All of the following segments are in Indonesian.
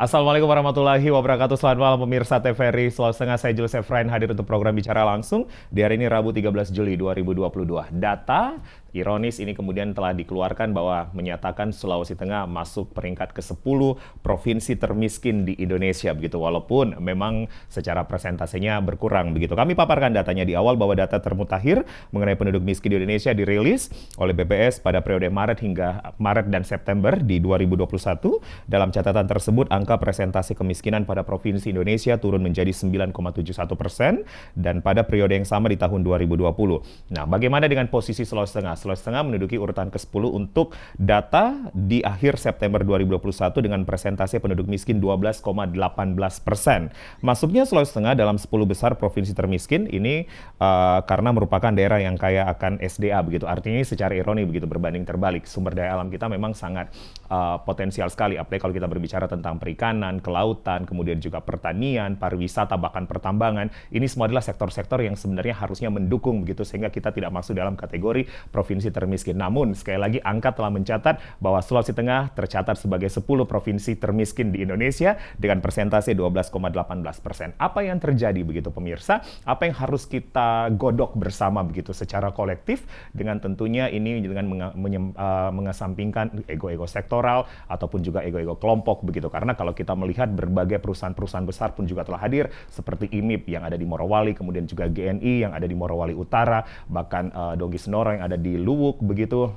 Assalamualaikum warahmatullahi wabarakatuh. Selamat malam pemirsa TVRI Sulawesi Tengah. Saya Julius Efrain hadir untuk program Bicara Langsung di hari ini Rabu 13 Juli 2022. Data ironis ini kemudian telah dikeluarkan bahwa menyatakan Sulawesi Tengah masuk peringkat ke-10 provinsi termiskin di Indonesia begitu, walaupun memang secara presentasinya berkurang begitu. Kami paparkan datanya di awal bahwa data termutakhir mengenai penduduk miskin di Indonesia dirilis oleh BPS pada periode Maret dan September di 2021. Dalam catatan tersebut angka presentasi kemiskinan pada provinsi Indonesia turun menjadi 9,71% dan pada periode yang sama di tahun 2020. Nah, bagaimana dengan posisi Sulawesi Tengah? Sulawesi Tengah menduduki urutan ke-10 untuk data di akhir September 2021 dengan presentasi penduduk miskin 12,18%. Masuknya Sulawesi Tengah dalam 10 besar provinsi termiskin ini karena merupakan daerah yang kaya akan SDA begitu. Artinya secara ironi begitu, berbanding terbalik. Sumber daya alam kita memang sangat potensial sekali, apalagi kalau kita berbicara tentang perikanan, kelautan, kemudian juga pertanian, pariwisata, bahkan pertambangan. Ini semua adalah sektor-sektor yang sebenarnya harusnya mendukung begitu, sehingga kita tidak masuk dalam kategori provinsi termiskin. Namun, sekali lagi angka telah mencatat bahwa Sulawesi Tengah tercatat sebagai 10 provinsi termiskin di Indonesia dengan persentase 12,18%. Apa yang terjadi begitu pemirsa? Apa yang harus kita godok bersama begitu secara kolektif, dengan tentunya ini dengan mengesampingkan ego-ego sektoral ataupun juga ego-ego kelompok begitu. Karena kalau kita melihat berbagai perusahaan-perusahaan besar pun juga telah hadir seperti IMIP yang ada di Morowali, kemudian juga GNI yang ada di Morowali Utara, bahkan Donggi Sendoro yang ada di Luwuk begitu.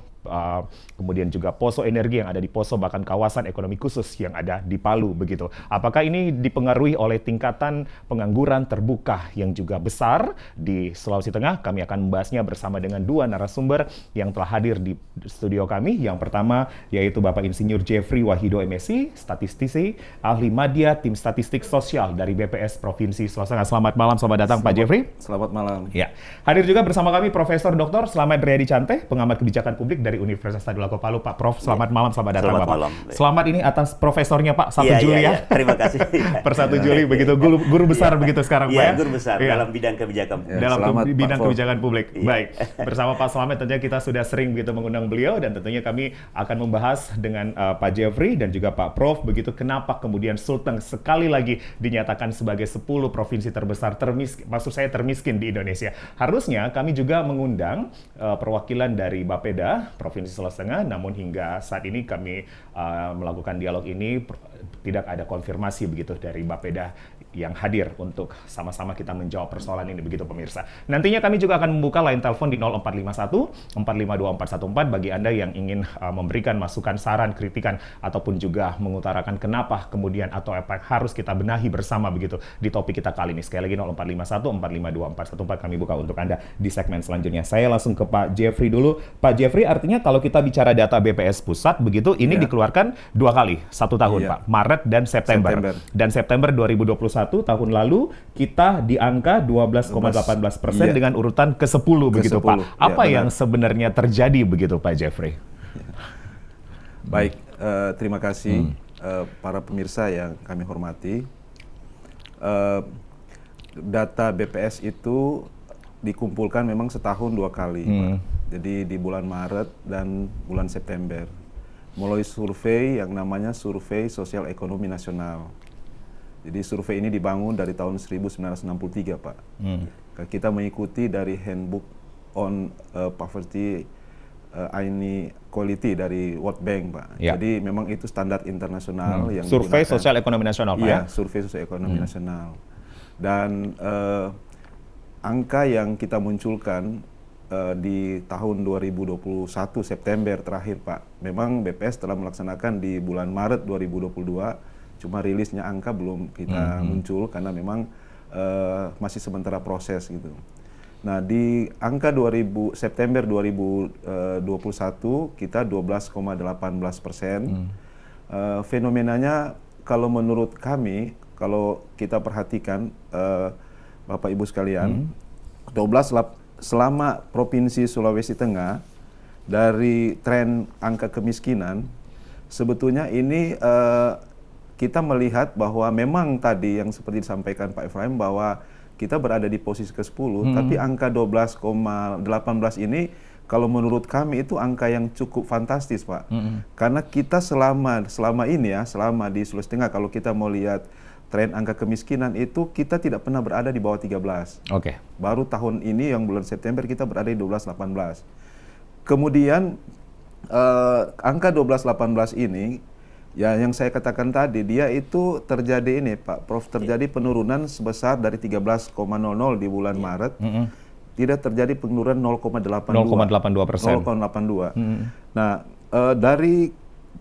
Kemudian juga Poso Energi yang ada di Poso, bahkan kawasan ekonomi khusus yang ada di Palu begitu. Apakah ini dipengaruhi oleh tingkatan pengangguran terbuka yang juga besar di Sulawesi Tengah? Kami akan membahasnya bersama dengan dua narasumber yang telah hadir di studio kami. Yang pertama yaitu Bapak Insinyur Jeffrey Wahido MSI, statistisi, ahli media tim statistik sosial dari BPS Provinsi Sulawesi Tengah. Selamat malam, selamat datang Pak Jeffrey. Selamat malam. Ya. Hadir juga bersama kami Profesor Dr. Slamet Riyadi Chanteh, pengamat kebijakan publik dari Universitas Tadulako Palu. Pak Prof, selamat malam, selamat datang Bapak. Malam. Selamat ini atas profesornya Pak, 1 Juli ya. Terima kasih. Per 1 Juli begitu, guru besar begitu sekarang Pak ya. Guru besar dalam bidang kebijakan publik. Dalam bidang kebijakan publik. Baik, bersama Pak Slamet tentunya kita sudah sering begitu mengundang beliau, dan tentunya kami akan membahas dengan Pak Jeffrey dan juga Pak Prof begitu, kenapa kemudian Sulteng sekali lagi dinyatakan sebagai 10 provinsi terbesar termiskin di Indonesia. Harusnya kami juga mengundang perwakilan dari Bapeda Provinsi Sulawesi Tengah, namun hingga saat ini kami melakukan dialog ini tidak ada konfirmasi begitu dari Bapeda yang hadir untuk sama-sama kita menjawab persoalan ini begitu pemirsa. Nantinya kami juga akan membuka line telepon di 0451 452 414 bagi Anda yang ingin memberikan masukan, saran, kritikan ataupun juga mengutarakan kenapa kemudian atau apa yang harus kita benahi bersama begitu di topik kita kali ini. Sekali lagi 0451 452 414 kami buka untuk Anda di segmen selanjutnya. Saya langsung ke Pak Jeffrey dulu. Pak Jeffrey, artinya kalau kita bicara data BPS pusat begitu, ini dikeluarkan 2 kali 1 tahun Pak, Maret dan September. Dan September 2021 tahun lalu kita di angka 12,18% dengan urutan ke-10 begitu Pak. Apa yang sebenarnya terjadi begitu Pak Jeffrey? Baik, terima kasih para pemirsa yang kami hormati. Data BPS itu dikumpulkan memang setahun 2 kali Pak. Jadi di bulan Maret dan bulan September. Mulai survei yang namanya Survei Sosial Ekonomi Nasional. Jadi survei ini dibangun dari tahun 1963 Pak. Kita mengikuti dari Handbook on Poverty Inequality dari World Bank Pak. Jadi memang itu standar internasional yang Survei Sosial Ekonomi Nasional Pak ya? Survei Sosial Ekonomi Nasional. Dan angka yang kita munculkan di tahun 2021 September terakhir Pak, memang BPS telah melaksanakan di bulan Maret 2022, cuma rilisnya angka belum kita muncul karena memang masih sementara proses gitu. Nah di angka September 2021 kita 12,18%. Fenomenanya kalau menurut kami, kalau kita perhatikan Bapak Ibu sekalian, selama Provinsi Sulawesi Tengah dari tren angka kemiskinan, sebetulnya ini kita melihat bahwa memang tadi yang seperti disampaikan Pak Efraim bahwa kita berada di posisi ke-10, tapi angka 12,18 ini kalau menurut kami itu angka yang cukup fantastis, Pak. Karena kita selama ini ya, selama di Sulawesi Tengah kalau kita mau lihat tren angka kemiskinan itu kita tidak pernah berada di bawah 13. Oke. Baru tahun ini yang bulan September kita berada di 12,18. Kemudian angka 12,18 ini ya yang saya katakan tadi, dia itu terjadi ini Pak Prof, terjadi penurunan sebesar dari 13,00 di bulan Maret, tidak terjadi penurunan 0,82%. 0,82. Nah, dari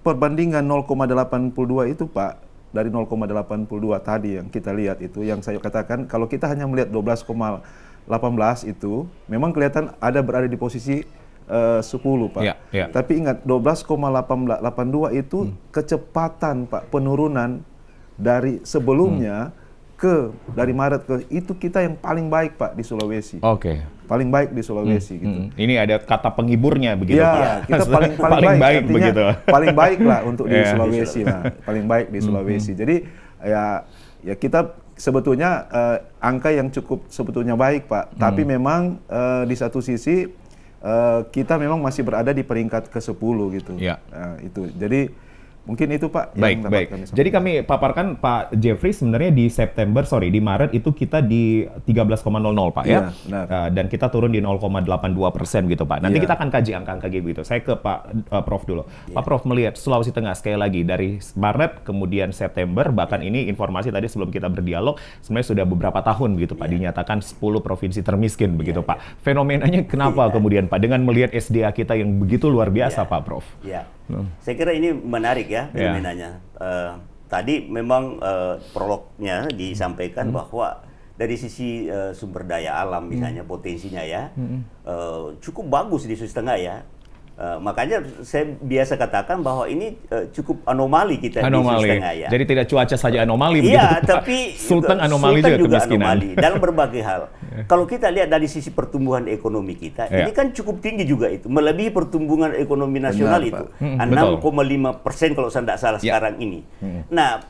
perbandingan 0,82 itu Pak, dari 0,82 tadi yang kita lihat itu, yang saya katakan kalau kita hanya melihat 12,18 itu, memang kelihatan ada berada di posisi 10 Pak. Tapi ingat 12,82 itu kecepatan Pak penurunan dari sebelumnya dari Maret ke itu kita yang paling baik Pak di Sulawesi. Paling baik di Sulawesi gitu. Ini ada kata penghiburnya begitu Pak. Ya, kita paling baik begitu. Paling baik lah untuk di Sulawesi lah. Paling baik di Sulawesi. Jadi ya kita sebetulnya angka yang cukup sebetulnya baik Pak. Tapi memang di satu sisi kita memang masih berada di peringkat ke-10 gitu. Itu. Jadi mungkin itu Pak yang dapat kami sampaikan. Jadi kami paparkan Pak Jeffrey sebenarnya di Maret itu kita di 13,00 Pak ya. Dan kita turun di 0,82% gitu Pak. Nanti kita akan kaji angka-angka gitu. Saya ke Pak Prof dulu. Pak Prof melihat Sulawesi Tengah sekali lagi dari Maret kemudian September, bahkan ini informasi tadi sebelum kita berdialog sebenarnya sudah beberapa tahun gitu Pak dinyatakan 10 provinsi termiskin begitu Pak. Fenomenanya kenapa kemudian Pak dengan melihat SDA kita yang begitu luar biasa Pak Prof? Saya kira ini menarik ya fenomenanya. Tadi memang prolognya disampaikan bahwa dari sisi sumber daya alam misalnya potensinya ya cukup bagus di Sulawesi Tengah ya. Makanya saya biasa katakan bahwa ini cukup anomali kita di Sulawesi Tengah ya. Jadi tidak cuaca saja anomali begitu. Iya, Pak. tapi Sultan anomali juga anomali dalam berbagai hal. Kalau kita lihat dari sisi pertumbuhan ekonomi kita, ini kan cukup tinggi juga itu, melebihi pertumbuhan ekonomi nasional itu. 6,5% kalau saya tidak salah sekarang ini. Nah,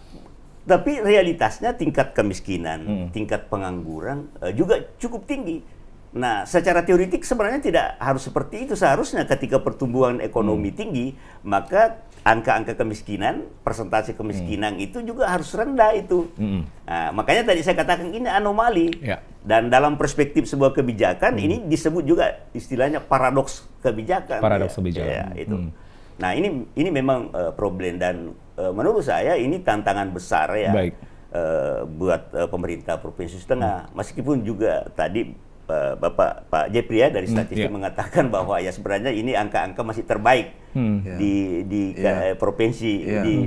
tapi realitasnya tingkat kemiskinan, tingkat pengangguran juga cukup tinggi. Nah, secara teoretik sebenarnya tidak harus seperti itu. Seharusnya ketika pertumbuhan ekonomi tinggi, maka angka-angka kemiskinan, persentase kemiskinan itu juga harus rendah itu. Nah, makanya tadi saya katakan ini anomali. Dan dalam perspektif sebuah kebijakan, ini disebut juga istilahnya paradoks kebijakan. Paradoks kebijakan. Itu. Nah, ini memang problem dan menurut saya ini tantangan besar ya buat pemerintah Provinsi Sulawesi Tengah. Meskipun juga tadi Pak Jeffrey ya dari statistik mengatakan bahwa ya sebenarnya ini angka-angka masih terbaik di provinsi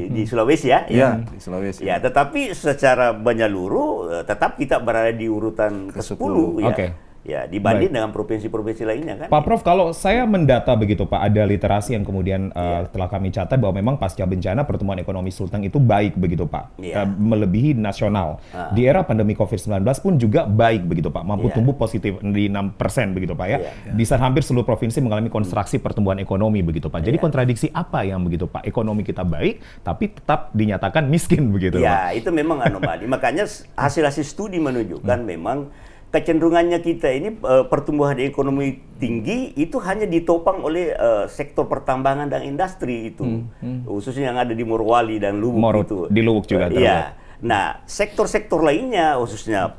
di Sulawesi ya. Di Sulawesi. Ya, tetapi secara menyeluruh tetap kita berada di urutan ke-10 ya. Ya, dibanding dengan provinsi-provinsi lainnya kan. Pak Prof, kalau saya mendata begitu Pak, ada literasi yang kemudian telah kami catat bahwa memang pasca bencana pertumbuhan ekonomi Sulteng itu baik begitu Pak, melebihi nasional. Di era pandemi COVID-19 pun juga baik begitu Pak, mampu tumbuh positif di 6% begitu Pak ya. Bisa hampir seluruh provinsi mengalami kontraksi pertumbuhan ekonomi begitu Pak. Jadi kontradiksi apa yang begitu Pak? Ekonomi kita baik, tapi tetap dinyatakan miskin begitu Pak. Ya, itu memang anomali. Makanya hasil-hasil studi menunjukkan memang kecenderungannya kita ini pertumbuhan ekonomi tinggi itu hanya ditopang oleh sektor pertambangan dan industri itu, khususnya yang ada di Morowali dan Lubuk itu. Di Lubuk juga. Iya. Nah, sektor-sektor lainnya khususnya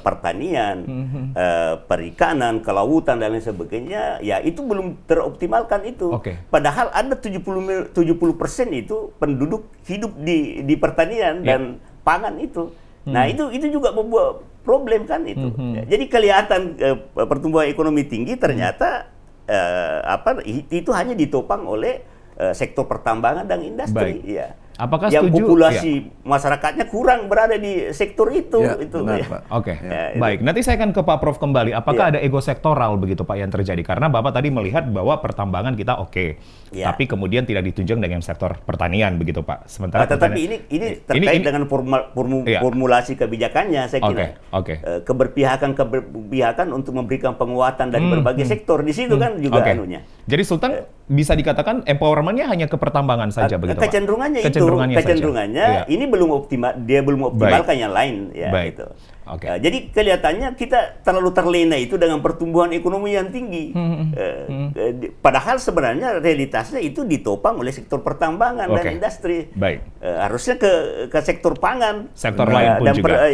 pertanian, perikanan, kelautan dan lain sebagainya, ya itu belum teroptimalkan itu. Padahal ada 70% itu penduduk hidup di pertanian dan pangan itu. Nah, itu juga membuat problem kan itu. Jadi kelihatan pertumbuhan ekonomi tinggi ternyata itu hanya ditopang oleh sektor pertambangan dan industri. Apakah yang setuju? Populasi masyarakatnya kurang berada di sektor itu. Benar, Pak. Baik. Nanti saya akan ke Pak Prof kembali. Apakah ada ego sektoral begitu Pak yang terjadi? Karena Bapak tadi melihat bahwa pertambangan kita tapi kemudian tidak ditunjang dengan sektor pertanian begitu Pak. Sementara tetapi ini terkait dengan formulasi kebijakannya saya kira. Keberpihakan untuk memberikan penguatan dari berbagai sektor di situ kan juga anunya. Jadi Sultan bisa dikatakan empowerment-nya hanya ke pertambangan saja begitu Pak? Kecenderungannya ini belum optimal, dia belum optimalkan yang lain ya gitu. Jadi kelihatannya kita terlalu terlena itu dengan pertumbuhan ekonomi yang tinggi. Padahal sebenarnya realitasnya itu ditopang oleh sektor pertambangan dan industri. Harusnya ke sektor pangan. Sektor lain pun dan juga.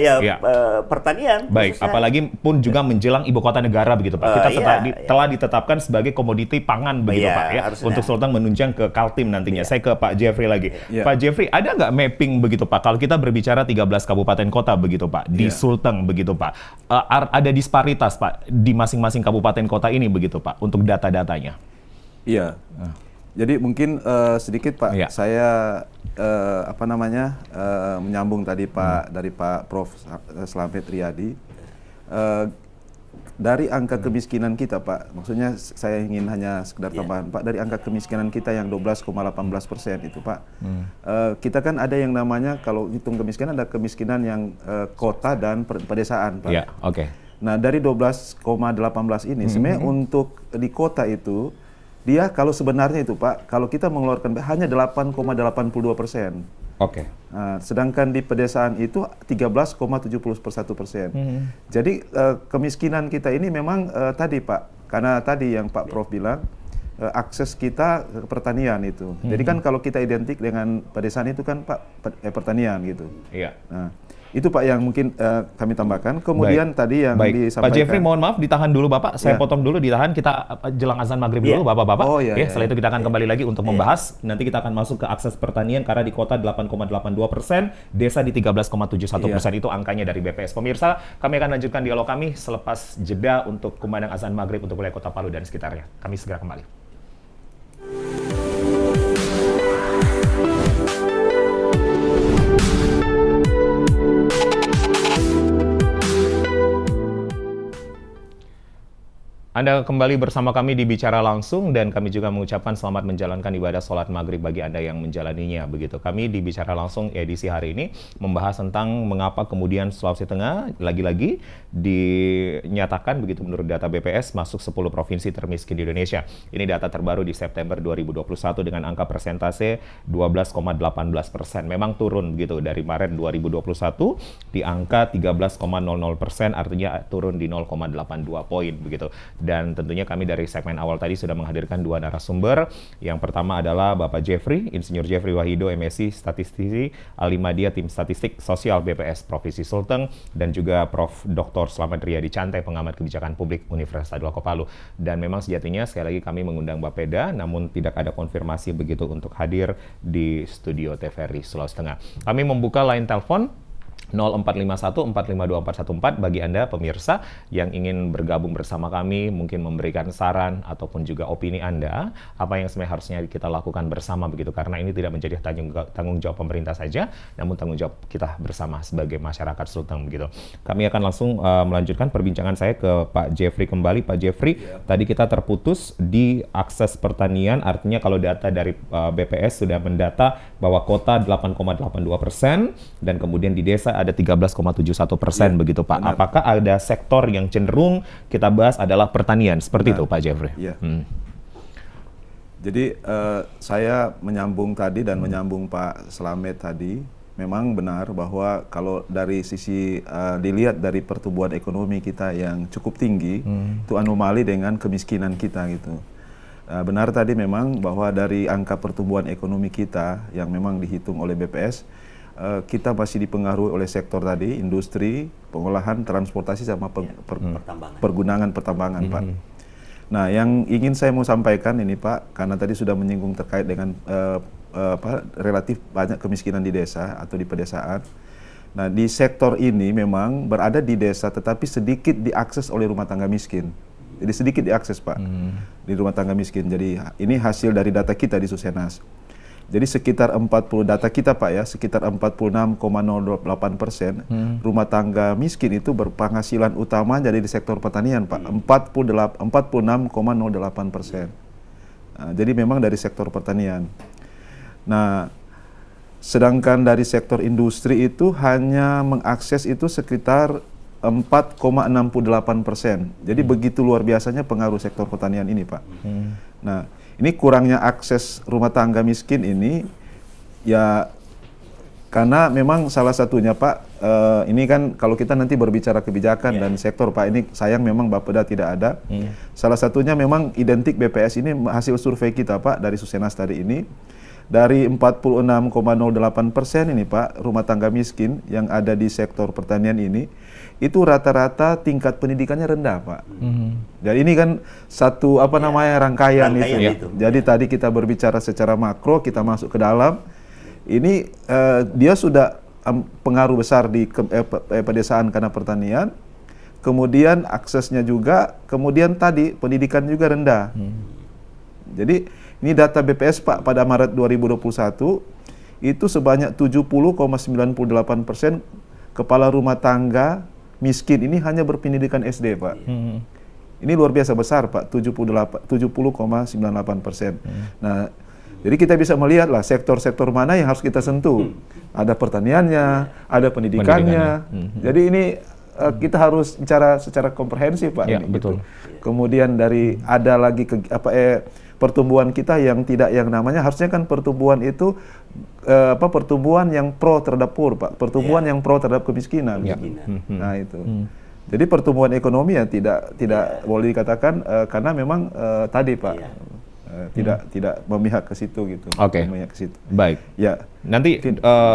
Pertanian. Apalagi pun juga menjelang ibu kota negara begitu Pak. Kita telah ditetapkan sebagai komoditi pangan begitu Pak ya. Harusnya. Untuk Sulteng menunjang ke Kaltim nantinya. Saya ke Pak Jeffrey lagi. Pak Jeffrey, ada nggak mapping begitu Pak? Kalau kita berbicara 13 kabupaten kota begitu Pak di Sulteng begitu Pak, ada disparitas Pak di masing-masing kabupaten kota ini begitu Pak untuk data-datanya? Iya. Jadi mungkin sedikit Pak, saya menyambung tadi Pak dari Pak Prof. Slamet Riyadi. Dari angka kemiskinan kita Pak, maksudnya saya ingin hanya sekedar tambahan Pak, dari angka kemiskinan kita yang 12,18% itu Pak, kita kan ada yang namanya kalau hitung kemiskinan ada kemiskinan yang kota dan pedesaan Pak. Nah dari 12,18 ini sebenarnya untuk di kota itu dia kalau sebenarnya itu Pak, kalau kita mengeluarkan hanya 8,82%. Nah, sedangkan di pedesaan itu 13,71%. Jadi kemiskinan kita ini memang tadi Pak, karena tadi yang Pak Prof bilang akses kita ke pertanian itu. Jadi kan kalau kita identik dengan pedesaan itu kan Pak pertanian gitu. Nah, itu Pak yang mungkin kami tambahkan. Kemudian tadi yang disampaikan. Pak Jeffrey, mohon maaf ditahan dulu Bapak. Saya potong dulu, ditahan. Kita jelang azan maghrib dulu Bapak-Bapak. Setelah itu kita akan kembali lagi untuk membahas. Nanti kita akan masuk ke akses pertanian karena di kota 8,82%, desa di 13,71%. Itu angkanya dari BPS. Pemirsa, kami akan lanjutkan dialog kami selepas jeda untuk kumandang azan maghrib untuk wilayah Kota Palu dan sekitarnya. Kami segera kembali. Anda kembali bersama kami di Bicara Langsung dan kami juga mengucapkan selamat menjalankan ibadah sholat maghrib bagi Anda yang menjalaninya begitu. Kami di Bicara Langsung edisi hari ini membahas tentang mengapa kemudian Sulawesi Tengah lagi-lagi dinyatakan begitu menurut data BPS masuk 10 provinsi termiskin di Indonesia. Ini data terbaru di September 2021 dengan angka persentase 12,18%. Memang turun begitu dari Maret 2021 di angka 13,00%, artinya turun di 0,82 poin begitu. Dan tentunya kami dari segmen awal tadi sudah menghadirkan dua narasumber. Yang pertama adalah Bapak Jeffrey, Insinyur Jeffrey Wahido, MSc, Statistisi, Alimadia, Tim Statistik Sosial BPS Provinsi Sulteng, dan juga Prof. Dr. Slamet Riyadi Cantai, Pengamat Kebijakan Publik Universitas Dua Palu. Dan memang sejatinya sekali lagi kami mengundang Bapeda, namun tidak ada konfirmasi begitu untuk hadir di studio TVRI Sulawesi Tengah. Kami membuka line telepon 0451 452 414 bagi Anda pemirsa yang ingin bergabung bersama kami, mungkin memberikan saran ataupun juga opini Anda, apa yang sebenarnya harusnya kita lakukan bersama begitu, karena ini tidak menjadi tanggung jawab pemerintah saja, namun tanggung jawab kita bersama sebagai masyarakat Sulteng begitu. Kami akan langsung melanjutkan perbincangan saya ke Pak Jeffrey kembali. Pak Jeffrey, tadi kita terputus di akses pertanian, artinya kalau data dari BPS sudah mendata bahwa kota 8,82% dan kemudian di desa ada 13,71% begitu Pak. Benar. Apakah ada sektor yang cenderung kita bahas adalah pertanian seperti itu Pak Jeffrey? Jadi saya menyambung tadi dan menyambung Pak Slamet tadi, memang benar bahwa kalau dari sisi dilihat dari pertumbuhan ekonomi kita yang cukup tinggi, itu anomali dengan kemiskinan kita gitu. Benar tadi memang bahwa dari angka pertumbuhan ekonomi kita yang memang dihitung oleh BPS, kita masih dipengaruhi oleh sektor tadi, industri, pengolahan, transportasi, sama pergunaan pertambangan, Pak. Nah, yang ingin saya mau sampaikan ini, Pak, karena tadi sudah menyinggung terkait dengan relatif banyak kemiskinan di desa atau di pedesaan. Nah, di sektor ini memang berada di desa, tetapi sedikit diakses oleh rumah tangga miskin. Jadi sedikit diakses, Pak, di rumah tangga miskin. Jadi ini hasil dari data kita di Susenas. Jadi sekitar 40 data kita Pak ya, sekitar 46,08% rumah tangga miskin itu berpenghasilan utama dari di sektor pertanian Pak, 46,08%. Jadi memang dari sektor pertanian. Nah, sedangkan dari sektor industri itu hanya mengakses itu sekitar 4,68%. Jadi begitu luar biasanya pengaruh sektor pertanian ini Pak. Nah, ini kurangnya akses rumah tangga miskin ini ya karena memang salah satunya Pak, ini kan kalau kita nanti berbicara kebijakan dan sektor Pak, ini sayang memang Bapeda tidak ada. Salah satunya memang identik BPS ini hasil survei kita Pak dari Susenas tadi ini. Dari 46,08% ini Pak, rumah tangga miskin yang ada di sektor pertanian ini, itu rata-rata tingkat pendidikannya rendah Pak. Jadi ini kan satu rangkaian itu. Jadi tadi kita berbicara secara makro, kita masuk ke dalam, ini dia sudah pengaruh besar di pedesaan karena pertanian, kemudian aksesnya juga, kemudian tadi pendidikan juga rendah. Jadi ini data BPS Pak pada Maret 2021 itu sebanyak 70,98% kepala rumah tangga miskin ini hanya berpendidikan SD Pak. Ini luar biasa besar Pak, 70,98%. Nah, jadi kita bisa melihat lah sektor-sektor mana yang harus kita sentuh. Ada pertaniannya, ada pendidikannya. Jadi ini kita harus bicara secara komprehensif Pak. Ya, betul. Kemudian dari ada lagi pertumbuhan kita yang tidak yang namanya harusnya kan pertumbuhan itu pertumbuhan yang pro terhadap poor Pak, pertumbuhan yang pro terhadap kemiskinan. Nah itu. Jadi pertumbuhan ekonomi ya tidak boleh dikatakan karena memang tadi Pak tidak memihak ke situ gitu. Oke. Memihak ke situ. Baik. Ya. Nanti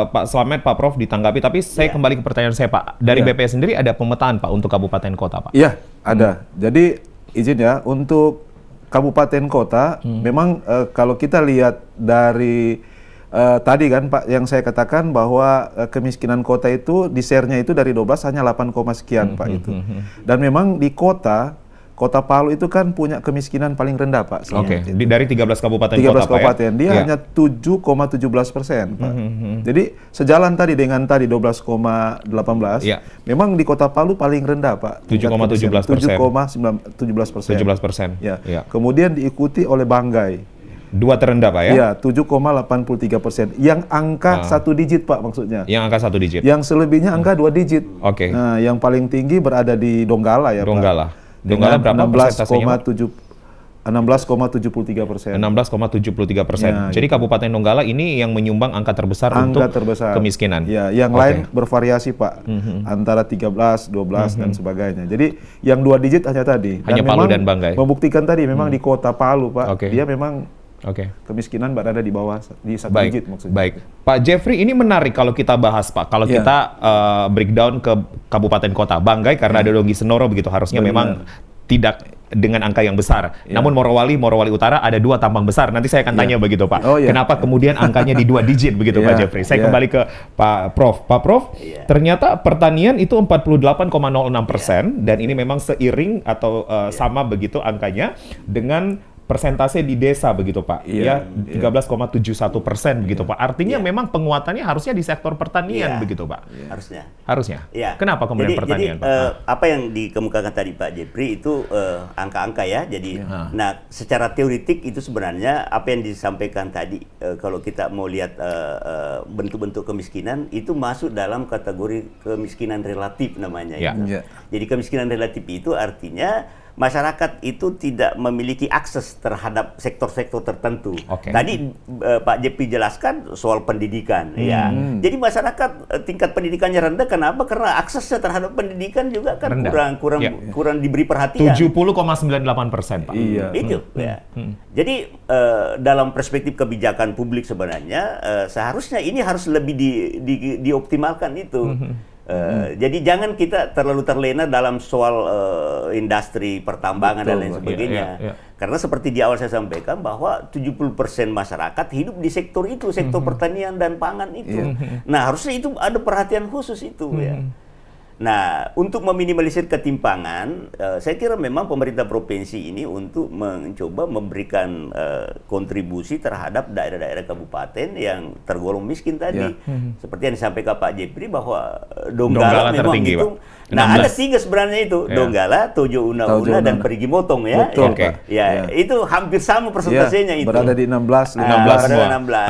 Pak Slamet, Pak Prof ditanggapi, tapi saya kembali ke pertanyaan saya Pak. Dari BPS sendiri ada pemetaan Pak untuk kabupaten kota Pak? Iya, ada. Jadi izin ya untuk kabupaten kota, memang kalau kita lihat dari tadi kan Pak yang saya katakan bahwa kemiskinan kota itu di share-nya itu dari 12 hanya 8, sekian Pak itu. Dan memang di kota Palu itu kan punya kemiskinan paling rendah Pak. Oke. Dari 13 kabupaten 13 kota kabupaten, Pak, dia hanya 7,17% Pak. Jadi sejalan tadi dengan tadi 12,18, memang di kota Palu paling rendah Pak. 7,17%. 7,17%. Ya. Kemudian diikuti oleh Banggai. Dua terendah Pak ya? Iya, 7,83%. Yang angka 1 digit Pak maksudnya. Yang angka 1 digit. Yang selebihnya angka 2 digit. Oke. Nah, yang paling tinggi berada di Donggala ya Pak. Donggala berapa persentasenya? 16,73%. 16,73%. Jadi Kabupaten Donggala ini yang menyumbang angka terbesar untuk kemiskinan. Ya, yang lain bervariasi Pak, antara 13, 12 dan sebagainya. Jadi yang 2 digit hanya tadi. Hanya Palu dan Banggai. Membuktikan tadi memang di kota Palu Pak, dia memang kemiskinan berada di bawah di 1 digit maksudnya. Baik, Pak Jeffrey, ini menarik kalau kita bahas Pak. Kalau kita breakdown ke kabupaten kota, Banggai karena ada Donggi Senoro begitu, harusnya memang tidak dengan angka yang besar. Namun Morowali Utara ada 2 tambang besar. Nanti saya akan tanya begitu Pak. Kenapa kemudian angkanya di 2 digit begitu Pak Jeffrey? Saya kembali ke Pak Prof. Pak Prof, ternyata pertanian itu 48,06% dan ini memang seiring atau sama begitu angkanya dengan persentase di desa begitu Pak, 13,71% begitu Pak. Artinya memang penguatannya harusnya di sektor pertanian begitu Pak. Harusnya. Ya. Kenapa kemudian pertanian Pak? Apa yang dikemukakan tadi Pak Jeffrey itu angka-angka ya. Jadi, nah secara teoretik itu sebenarnya apa yang disampaikan tadi kalau kita mau lihat bentuk-bentuk kemiskinan itu masuk dalam kategori kemiskinan relatif namanya. Jadi kemiskinan relatif itu artinya masyarakat itu tidak memiliki akses terhadap sektor-sektor tertentu. Tadi Pak Jepi jelaskan soal pendidikan, ya. Jadi masyarakat tingkat pendidikannya rendah. Kenapa? Karena aksesnya terhadap pendidikan juga kan kurang diberi perhatian. 70,98% Pak. Itu. Ya. Jadi dalam perspektif kebijakan publik sebenarnya seharusnya ini harus lebih dioptimalkan itu. Jadi jangan kita terlalu terlena dalam soal industri pertambangan dan lain sebagainya. Karena seperti di awal saya sampaikan bahwa 70% masyarakat hidup di sektor itu, sektor pertanian dan pangan itu. Nah, harusnya itu ada perhatian khusus itu ya. Nah, untuk meminimalisir ketimpangan, saya kira memang pemerintah provinsi ini untuk mencoba memberikan kontribusi terhadap daerah-daerah kabupaten yang tergolong miskin tadi. Seperti yang disampaikan Pak Jepri bahwa Donggala memang tertinggi, itu. Nah, ada 3 sebenarnya itu, Donggala, Tojo Una dan Perigi Motong ya. Betul, itu hampir sama persentasenya itu. Berada di 16 semua.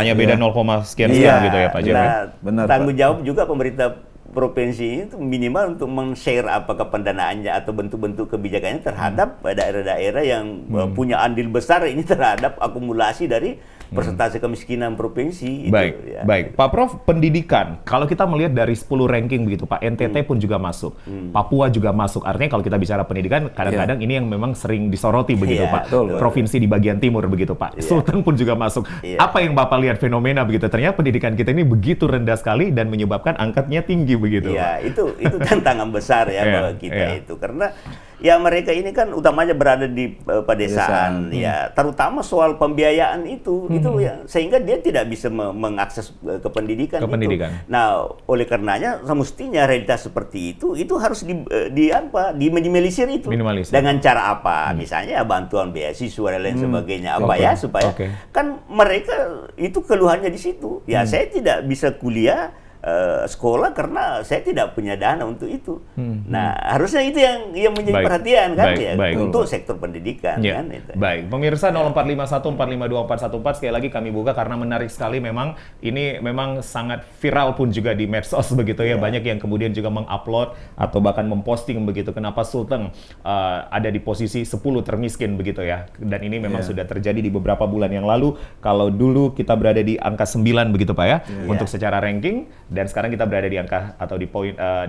Hanya beda 0, sekian gitu ya Pak Jepri. Nah, tanggung jawab juga pemerintah provinsi itu minimal untuk men-share apakah pendanaannya atau bentuk-bentuk kebijakannya terhadap daerah-daerah yang punya andil besar ini terhadap akumulasi dari persentase kemiskinan provinsi. Baik, itu, ya. baik. Pak Prof, pendidikan, kalau kita melihat dari 10 ranking begitu Pak, NTT pun juga masuk, Papua juga masuk. Artinya kalau kita bicara pendidikan, kadang-kadang ini yang memang sering disoroti begitu Pak. Provinsi di bagian timur begitu Pak. Sulteng pun juga masuk. Apa yang Bapak lihat fenomena begitu? Ternyata pendidikan kita ini begitu rendah sekali dan menyebabkan angkanya tinggi begitu. Iya, itu tantangan besar ya bagi kita itu. Karena ya mereka ini kan utamanya berada di pedesaan ya, terutama soal pembiayaan itu ya, sehingga dia tidak bisa mengakses ke pendidikan. Nah, oleh karenanya semestinya realitas seperti itu harus diminimalisir itu. Dengan cara apa? Misalnya bantuan beasiswa dan lain sebagainya ya supaya kan mereka itu keluhannya di situ. Ya, saya tidak bisa kuliah sekolah karena saya tidak punya dana untuk itu. Nah, harusnya itu yang menjadi perhatian kan untuk sektor pendidikan kan itu. Baik, pemirsa 0451452414 sekali lagi kami buka karena menarik sekali, memang ini memang sangat viral pun juga di medsos begitu ya. Banyak yang kemudian juga mengupload atau bahkan memposting begitu kenapa Sulteng ada di posisi 10 termiskin begitu ya. Dan ini memang sudah terjadi di beberapa bulan yang lalu. Kalau dulu kita berada di angka 9 begitu Pak ya untuk secara ranking. Dan sekarang kita berada di angka atau di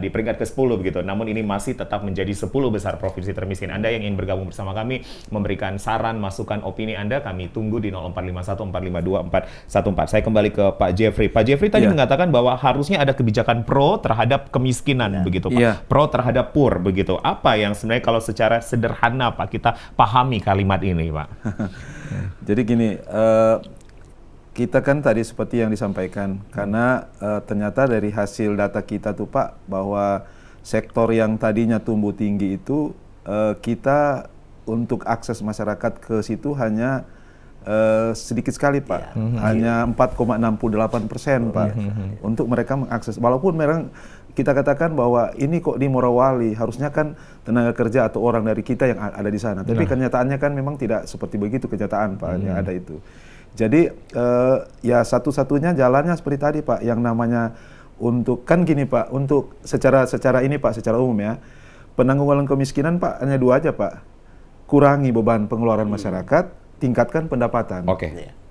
peringkat ke-10 begitu. Namun ini masih tetap menjadi 10 besar provinsi termiskin. Anda yang ingin bergabung bersama kami, memberikan saran, masukan, opini Anda, kami tunggu di 0451452414. Saya kembali ke Pak Jeffrey. Pak Jeffrey tadi mengatakan bahwa harusnya ada kebijakan pro terhadap kemiskinan begitu Pak. Pro terhadap poor begitu. Apa yang sebenarnya kalau secara sederhana Pak kita pahami kalimat ini Pak? Jadi gini, kita kan tadi seperti yang disampaikan, karena ternyata dari hasil data kita tuh Pak, bahwa sektor yang tadinya tumbuh tinggi itu kita untuk akses masyarakat ke situ hanya sedikit sekali Pak, hanya 4,68% Pak untuk mereka mengakses. Walaupun memang kita katakan bahwa ini kok di Morowali harusnya kan tenaga kerja atau orang dari kita yang ada di sana, tapi kenyataannya kan memang tidak seperti begitu kenyataan Pak, yang ada itu. Jadi ya satu-satunya jalannya seperti tadi Pak, yang namanya untuk kan gini Pak, untuk secara ini Pak, secara umum ya, penanggulangan kemiskinan Pak hanya 2 aja Pak, kurangi beban pengeluaran masyarakat, tingkatkan pendapatan.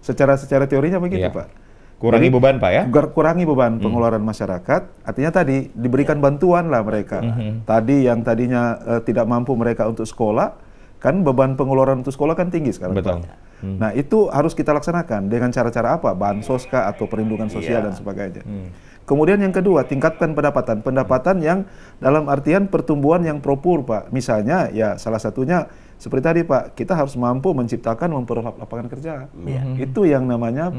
Secara teorinya begitu Pak. Kurangi beban Pak ya? Kurangi beban pengeluaran masyarakat, artinya tadi diberikan bantuan lah mereka. Tadi yang tadinya tidak mampu mereka untuk sekolah, kan beban pengeluaran untuk sekolah kan tinggi sekarang Pak. Nah itu harus kita laksanakan dengan cara-cara apa? Bansos kah atau perlindungan sosial dan sebagainya. Kemudian yang kedua, tingkatkan pendapatan yang dalam artian pertumbuhan yang pro-poor Pak. Misalnya ya salah satunya seperti tadi Pak, kita harus mampu menciptakan memperoleh lapangan kerja. Itu yang namanya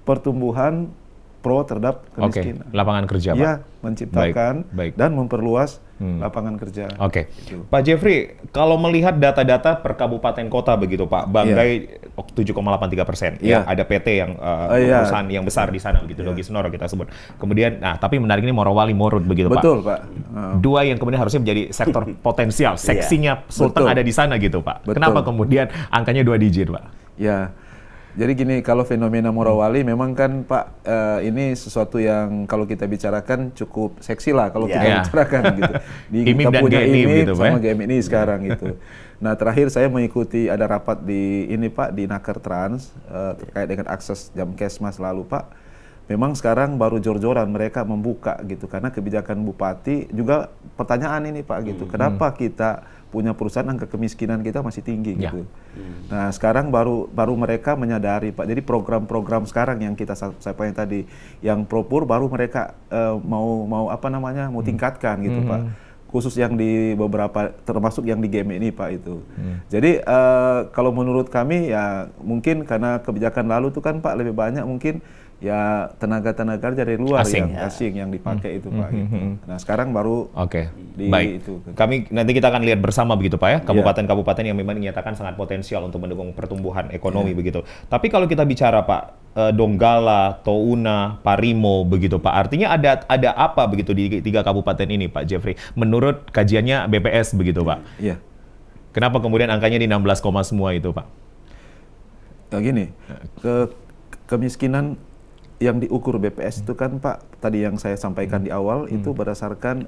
pertumbuhan pro terhadap kemiskinan. Lapangan kerja Pak. Ya, menciptakan dan memperluas lapangan kerja. Gitu. Pak Jeffrey, kalau melihat data-data per kabupaten kota begitu Pak, Banggai 7,83%. Ya, ada PT yang perusahaan yang besar di sana begitu, Dogi Senoro kita sebut. Kemudian, nah tapi menarik ini Morowali Morud begitu Pak. Betul Pak. 2 yang kemudian harusnya menjadi sektor potensial, seksinya Sulteng ada di sana gitu Pak. Kenapa kemudian angkanya 2 digit Pak? Ya. Jadi gini, kalau fenomena Morowali memang kan Pak, ini sesuatu yang kalau kita bicarakan cukup seksi lah kalau kita bicarakan gitu. Kita punya IMIP sama GMI sekarang gitu. Nah terakhir saya mengikuti ada rapat di ini Pak, di Naker Trans terkait dengan akses Jamkesmas lalu Pak. Memang sekarang baru jor-joran mereka membuka gitu, karena kebijakan Bupati juga pertanyaan ini Pak gitu. Kenapa kita punya perusahaan angka kemiskinan kita masih tinggi gitu. Nah sekarang baru mereka menyadari Pak. Jadi program-program sekarang yang kita sampaikan tadi, yang pro-poor baru mereka mau tingkatkan gitu Pak. Khusus yang di beberapa, termasuk yang di game ini Pak itu. Jadi kalau menurut kami ya mungkin karena kebijakan lalu tuh kan Pak lebih banyak mungkin ya tenaga-tenaga kerja dari luar asing yang dipakai itu Pak. Gitu. Nah sekarang baru baik. Itu. Kami nanti kita akan lihat bersama begitu Pak ya, kabupaten-kabupaten yang memang dinyatakan sangat potensial untuk mendukung pertumbuhan ekonomi begitu. Tapi kalau kita bicara Pak, Donggala, Touna, Parimo begitu Pak, artinya ada apa begitu di 3 kabupaten ini Pak Jeffrey? Menurut kajiannya BPS begitu Pak. Iya. Kenapa kemudian angkanya di 16, semua itu Pak? Gini, kemiskinan yang diukur BPS itu kan Pak, tadi yang saya sampaikan di awal itu berdasarkan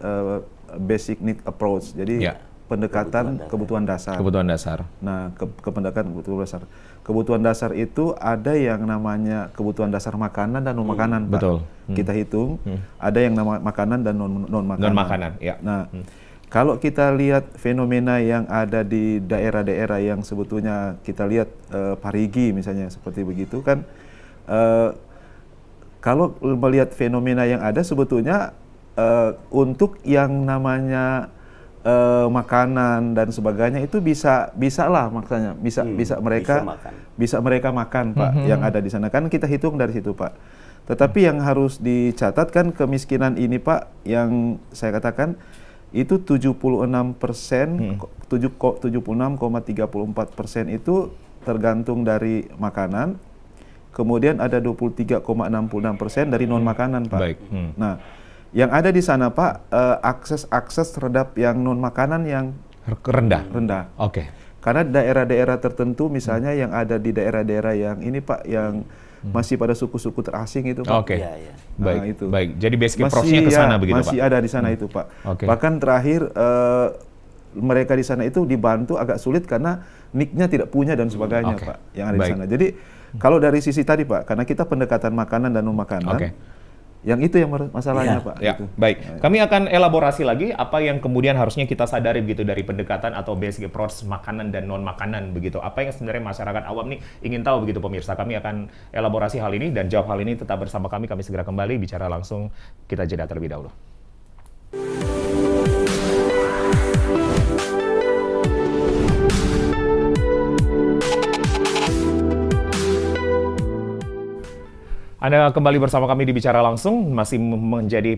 basic need approach. Jadi pendekatan kebutuhan dasar. Kebutuhan dasar. Nah, pendekatan kebutuhan dasar. Kebutuhan dasar itu ada yang namanya kebutuhan dasar makanan dan non makanan, Pak. Betul. Kita hitung ada yang nama makanan dan non makanan. Non makanan, ya. Nah, kalau kita lihat fenomena yang ada di daerah-daerah yang sebetulnya kita lihat Parigi misalnya seperti begitu kan, kalau melihat fenomena yang ada sebetulnya untuk yang namanya makanan dan sebagainya itu bisa lah maksudnya bisa mereka makan Pak yang ada di sana kan kita hitung dari situ Pak. Tetapi yang harus dicatat kan kemiskinan ini Pak yang saya katakan itu 76%, 76,34% itu tergantung dari makanan, kemudian ada 23,66% dari non makanan Pak. Baik. Nah, yang ada di sana Pak, akses terhadap yang non makanan yang rendah. Oke. Karena daerah-daerah tertentu misalnya yang ada di daerah-daerah yang ini Pak yang masih pada suku-suku terasing itu Pak. Oke. Nah, Baik. itu. Baik. Jadi basic approach-nya ke sana begitu Pak. Masih ada di sana itu Pak. Oke. Bahkan terakhir mereka di sana itu dibantu agak sulit karena NIK-nya tidak punya dan sebagainya Pak yang ada di sana. Jadi kalau dari sisi tadi Pak, karena kita pendekatan makanan dan non makanan. Yang itu yang masalahnya Pak. Ya, gitu. baik. Kami akan elaborasi lagi apa yang kemudian harusnya kita sadari begitu dari pendekatan atau basic approach makanan dan non makanan begitu. Apa yang sebenarnya masyarakat awam nih ingin tahu begitu pemirsa. Kami akan elaborasi hal ini dan jawab hal ini tetap bersama kami. Kami segera kembali bicara langsung. Kita jeda terlebih dahulu. Anda kembali bersama kami di Bicara Langsung, masih menjadi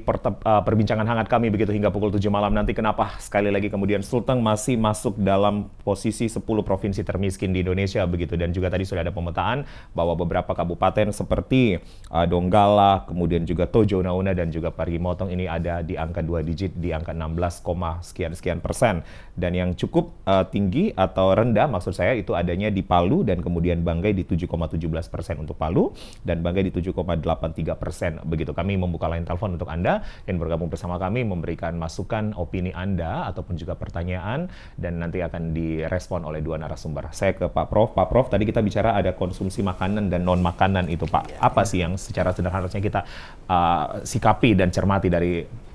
perbincangan hangat kami begitu hingga pukul 7 malam nanti. Kenapa sekali lagi kemudian Sulteng masih masuk dalam posisi 10 provinsi termiskin di Indonesia begitu. Dan juga tadi sudah ada pemetaan bahwa beberapa kabupaten seperti Donggala, kemudian juga Tojo Nauna dan juga Parigi Motong ini ada di angka 2 digit, di angka 16, sekian persen. Dan yang cukup tinggi atau rendah maksud saya itu adanya di Palu dan kemudian Banggai di 7,17% untuk Palu dan Banggai di 7,83%. Begitu kami membuka line telepon untuk Anda yang bergabung bersama kami memberikan masukan opini Anda ataupun juga pertanyaan dan nanti akan direspon oleh dua narasumber. Saya ke Pak Prof. Pak Prof, tadi kita bicara ada konsumsi makanan dan non makanan itu Pak. Apa sih yang secara sederhana harusnya kita sikapi dan cermati dari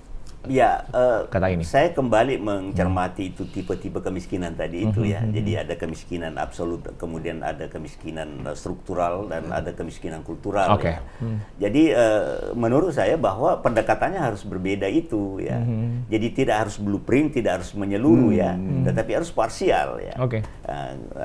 kata ini? Saya kembali mencermati itu tipe-tipe kemiskinan tadi itu ya. Jadi ada kemiskinan absolut, kemudian ada kemiskinan struktural dan ada kemiskinan kultural. Ya. Jadi menurut saya bahwa pendekatannya harus berbeda itu ya. Jadi tidak harus blueprint, tidak harus menyeluruh ya, tetapi harus parsial ya.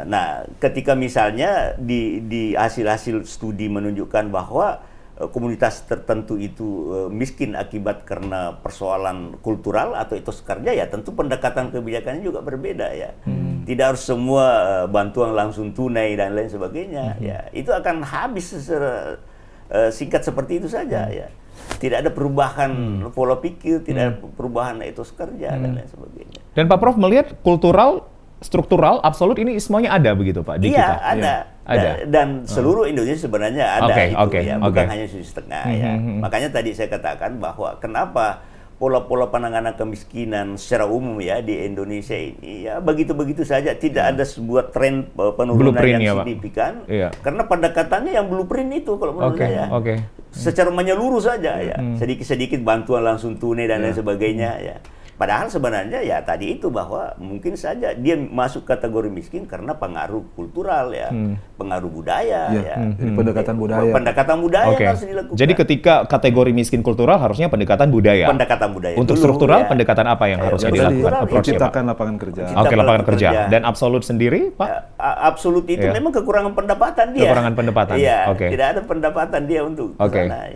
Nah, ketika misalnya di hasil-hasil studi menunjukkan bahwa komunitas tertentu itu miskin akibat karena persoalan kultural atau etos kerja ya tentu pendekatan kebijakannya juga berbeda ya. Tidak harus semua bantuan langsung tunai dan lain sebagainya ya. Itu akan habis secara singkat seperti itu saja ya. Tidak ada perubahan pola pikir, tidak ada perubahan etos kerja dan lain sebagainya. Dan Pak Prof melihat kultural, struktural, absolut ini semuanya ada begitu Pak di kita? Ada. Dan seluruh Indonesia sebenarnya ada ya, bukan hanya Sulawesi Tengah ya. Makanya tadi saya katakan bahwa kenapa pola-pola penanganan kemiskinan secara umum ya di Indonesia ini ya begitu-begitu saja, tidak ada sebuah tren penurunan yang signifikan. Karena pendekatannya yang blueprint itu kalau menurut saya. Secara menyeluruh saja ya. Sedikit-sedikit bantuan langsung tunai dan lain sebagainya ya. Padahal sebenarnya ya tadi itu bahwa mungkin saja dia masuk kategori miskin karena pengaruh kultural ya, pengaruh budaya ya. Pendekatan budaya. Pendekatan budaya harus dilakukan. Jadi ketika kategori miskin kultural harusnya pendekatan budaya. Pendekatan budaya. Untuk dulu, struktural pendekatan apa yang harusnya dilakukan? Menciptakan lapangan kerja. Lapangan kerja. Dan absolut sendiri, Pak? Absolut itu memang kekurangan pendapatan dia. Kekurangan pendapatan. Iya. Tidak ada pendapatan dia untuk sana.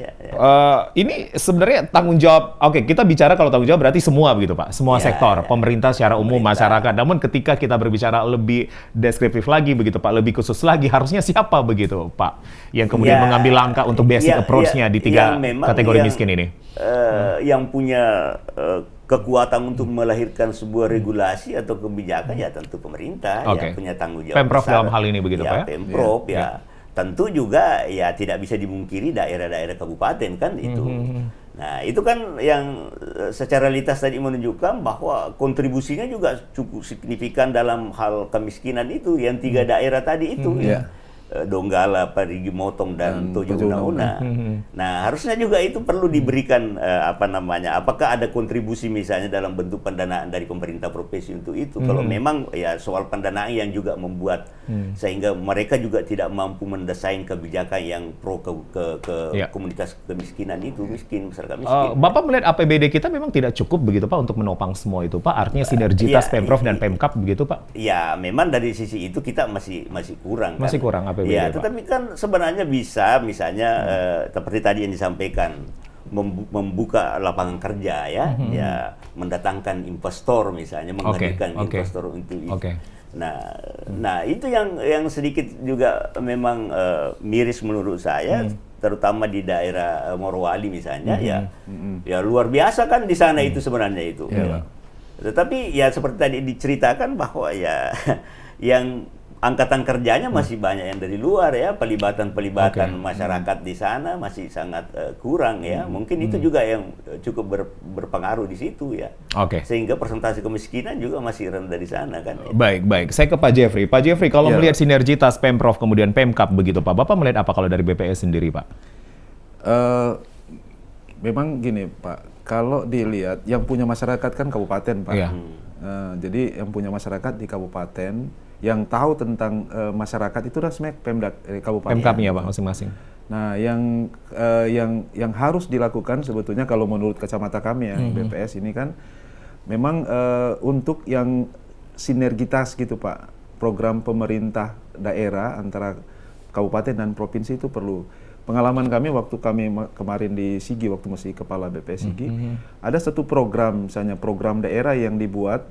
Ini sebenarnya tanggung jawab. Kita bicara kalau tanggung jawab berarti semua begitu Pak, semua sektor, pemerintah secara umum, masyarakat. Namun ketika kita berbicara lebih deskriptif lagi begitu Pak, lebih khusus lagi, harusnya siapa begitu Pak yang kemudian mengambil langkah untuk basic approach-nya di tiga kategori miskin ini? Yang punya kekuatan untuk melahirkan sebuah regulasi atau kebijakan ya tentu pemerintah yang punya tanggung jawab. Pemprov besar. dalam hal ini begitu Pak ya? Pemprov tentu juga ya tidak bisa dimungkiri daerah-daerah kabupaten kan itu. Nah, itu kan yang secara realitas tadi menunjukkan bahwa kontribusinya juga cukup signifikan dalam hal kemiskinan itu, yang 3 daerah tadi itu. Donggala, Parigi Motong, dan Tojo Una-Una. Nah, harusnya juga itu perlu diberikan apakah ada kontribusi misalnya dalam bentuk pendanaan dari pemerintah provinsi untuk itu. Kalau memang ya soal pendanaan yang juga membuat sehingga mereka juga tidak mampu mendesain kebijakan yang pro ke komunitas kemiskinan itu, masyarakat miskin. Bapak melihat APBD kita memang tidak cukup begitu Pak untuk menopang semua itu Pak. Artinya sinergitas Pemprov dan Pemkap begitu Pak. Ya, memang dari sisi itu kita masih kurang. Masih kurang APBD. Ya, Pak. tetapi kan sebenarnya bisa, misalnya seperti tadi yang disampaikan, membuka lapangan kerja ya, mendatangkan investor misalnya, menghadirkan investor untuk itu. Nah itu yang sedikit juga memang miris menurut saya, terutama di daerah Morowali misalnya, ya luar biasa kan di sana itu sebenarnya itu. Tetapi ya seperti tadi diceritakan bahwa ya yang angkatan kerjanya masih banyak yang dari luar ya, pelibatan masyarakat di sana masih sangat kurang ya. Mungkin itu juga yang cukup berpengaruh di situ ya. Sehingga persentase kemiskinan juga masih rendah di sana kan. Baik. Saya ke Pak Jeffrey. Pak Jeffrey, kalau melihat sinergitas Pemprov kemudian Pemkap begitu Pak, Bapak melihat apa kalau dari BPS sendiri Pak? Memang gini Pak, kalau dilihat yang punya masyarakat kan kabupaten Pak. Jadi yang punya masyarakat di kabupaten, yang tahu tentang masyarakat itu sebenarnya Pemda kabupaten. Pemkapnya Pak masing-masing. Nah, yang harus dilakukan sebetulnya kalau menurut kacamata kami ya, BPS ini kan memang untuk yang sinergitas gitu Pak, program pemerintah daerah antara kabupaten dan provinsi itu perlu. Pengalaman kami waktu kami kemarin di Sigi, waktu masih kepala BPS Sigi, ada satu program, misalnya program daerah yang dibuat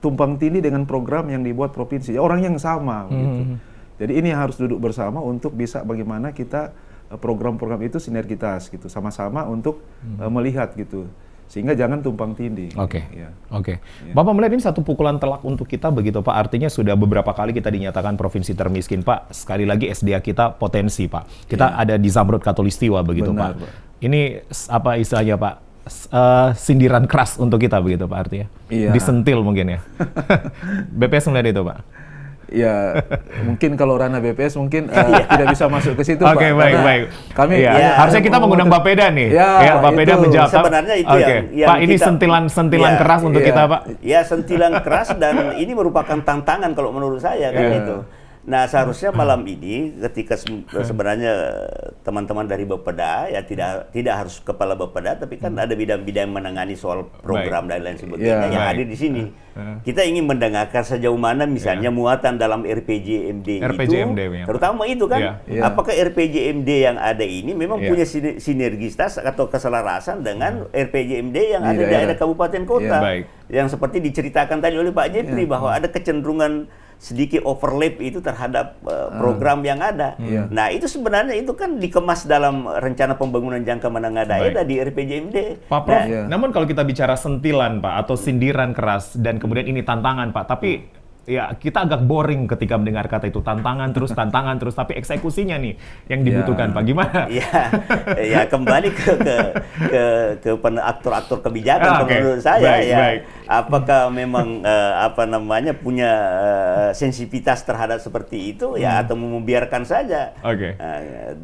tumpang tindih dengan program yang dibuat provinsi, ya, orang yang sama gitu. Jadi ini harus duduk bersama untuk bisa bagaimana kita program-program itu sinergitas gitu, sama-sama untuk melihat gitu, sehingga jangan tumpang tindih. Ya. Bapak melihat ini satu pukulan telak untuk kita begitu Pak, artinya sudah beberapa kali kita dinyatakan provinsi termiskin Pak, sekali lagi SDA kita potensi Pak, kita ada di Zamrud Katulistiwa begitu. Benar, Pak. Ini apa istilahnya Pak? Sindiran keras untuk kita begitu Pak artinya. Disentil mungkin ya. BPS melihat itu Pak. Ya, mungkin kalau ranah BPS mungkin tidak bisa masuk ke situ Pak. Baik. Kami harusnya kita mengundang Bapeda nih. Bapeda menjawab. Sebenarnya itu yang Pak, ini sentilan keras untuk kita Pak. Ya, sentilan keras, dan ini merupakan tantangan kalau menurut saya kan itu. Nah, seharusnya malam ini ketika sebenarnya teman-teman dari Bapeda ya tidak harus kepala Bapeda, tapi kan ada bidang-bidang menangani soal program dan lain sebagainya yang hadir di sini. Kita ingin mendengarkan sejauh mana misalnya muatan dalam RPJMD itu, terutama itu kan, apakah RPJMD yang ada ini memang punya sinergitas atau keselarasan dengan RPJMD yang ada di daerah kabupaten kota, yang seperti diceritakan tadi oleh Pak Jeffrey bahwa ada kecenderungan sedikit overlap itu terhadap program yang ada. Nah, itu sebenarnya itu kan dikemas dalam rencana pembangunan jangka menengah daerah di RPJMD. Pak Prof, namun kalau kita bicara sentilan Pak atau sindiran keras dan kemudian ini tantangan Pak, tapi ya kita agak boring ketika mendengar kata itu tantangan terus, tapi eksekusinya nih yang dibutuhkan Pak, gimana? Ya kembali ke aktor-aktor kebijakan menurut saya. Apakah memang punya sensitivitas terhadap seperti itu ya, atau membiarkan saja.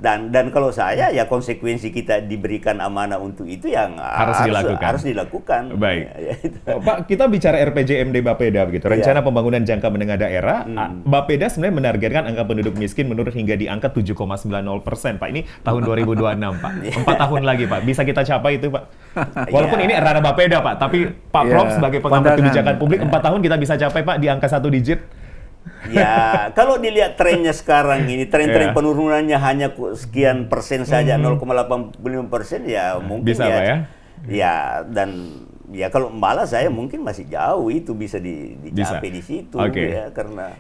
Dan kalau saya ya konsekuensi kita diberikan amanah untuk itu yang harus dilakukan. Baik. Pak, kita bicara RPJMD Bapeda begitu, rencana pembangunan jangka menengah daerah, Bapeda sebenarnya menargetkan angka penduduk miskin menurun hingga di angka 7,90%, Pak. Ini tahun 2026, Pak. 4 tahun lagi, Pak. Bisa kita capai itu, Pak. Walaupun ini ranah Bapeda, Pak, tapi Pak Prof sebagai pengamat kebijakan publik 4 tahun kita bisa capai, Pak, di angka 1 digit. Ya, kalau dilihat trennya sekarang ini, tren penurunannya hanya sekian persen saja, 0,85%, ya mungkin bisa, Pak, ya? Ya, dan ya kalau malah saya mungkin masih jauh itu bisa dicapai di situ ya, karena